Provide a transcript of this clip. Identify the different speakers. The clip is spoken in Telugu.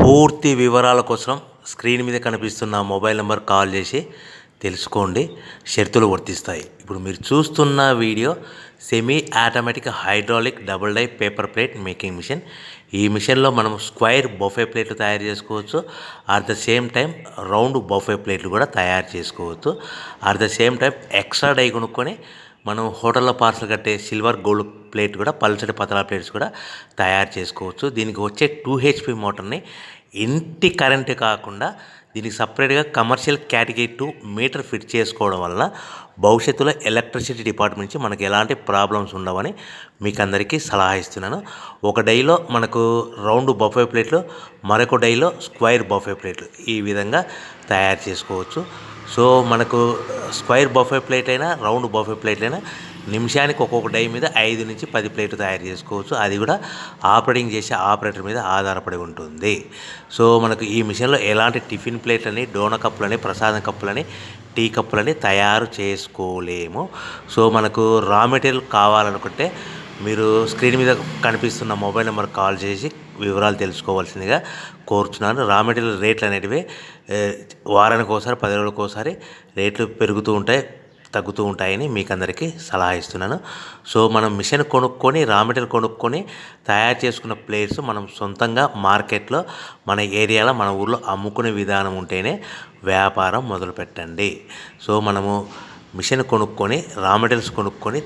Speaker 1: పూర్తి వివరాల కోసం స్క్రీన్ మీద కనిపిస్తున్న మొబైల్ నెంబర్ కాల్ చేసి తెలుసుకోండి. షరతులు వర్తిస్తాయి. ఇప్పుడు మీరు చూస్తున్న video semi automatic hydraulic double die paper plate making machine. ఈ మిషన్లో మనం స్క్వైర్ బఫే ప్లేట్లు తయారు చేసుకోవచ్చు. At the same time round buffet ప్లేట్లు కూడా తయారు చేసుకోవచ్చు. At the same time extra die కొనుక్కొని మనం హోటల్లో పార్సల్ కట్టే సిల్వర్ గోల్డ్ ప్లేట్ కూడా పల్చటి పతలా ప్లేట్స్ కూడా తయారు చేసుకోవచ్చు. దీనికి వచ్చే 2 HP మోటార్ని ఇంటి కరెంటు కాకుండా దీనికి సపరేట్గా కమర్షియల్ కేటగిరీ 2 మీటర్ ఫిట్ చేసుకోవడం వల్ల భవిష్యత్తులో ఎలక్ట్రిసిటీ డిపార్ట్మెంట్ నుంచి మనకి ఎలాంటి ప్రాబ్లమ్స్ ఉండవని మీకు అందరికీ సలహా ఇస్తున్నాను. ఒక డైలో మనకు రౌండ్ బఫే ప్లేట్లు, మరొక డైలో స్క్వైర్ బఫే ప్లేట్లు ఈ విధంగా తయారు చేసుకోవచ్చు. సో మనకు స్క్వైర్ బఫే ప్లేట్ అయినా రౌండ్ బఫే ప్లేట్ అయినా నిమిషానికి ఒక్కొక్క డై మీద 5 నుంచి 10 ప్లేట్లు తయారు చేసుకోవచ్చు. అది కూడా ఆపరేటింగ్ చేసే ఆపరేటర్ మీద ఆధారపడి ఉంటుంది. సో మనకు ఈ మిషన్లో ఎలాంటి టిఫిన్ ప్లేట్లని, డోనా కప్పులని, ప్రసాదం కప్పులని, టీ కప్పులని తయారు చేసుకోలేము. సో మనకు రా మెటీరియల్ కావాలనుకుంటే మీరు స్క్రీన్ మీద కనిపిస్తున్న మొబైల్ నెంబర్ కాల్ చేసి వివరాలు తెలుసుకోవాల్సిందిగా కోరుచున్నాను. రా మెటీరియల్ రేట్లు అనేటివి వారానికి ఒకసారి, 10 రోజులకు ఒకసారి రేట్లు పెరుగుతూ ఉంటాయి, తగ్గుతూ ఉంటాయని మీకు అందరికీ సలహా ఇస్తున్నాను. సో మనం మిషన్ కొనుక్కొని, రా మెటీరియల్ కొనుక్కొని తయారు చేసుకున్న ప్లేట్స్ మనం సొంతంగా మార్కెట్లో మన ఏరియాలో, మన ఊర్లో అమ్ముకునే విధానం ఉంటేనే వ్యాపారం మొదలు పెట్టండి. సో మనము మిషన్ కొనుక్కొని, రా మెటీరియల్స్ కొనుక్కొని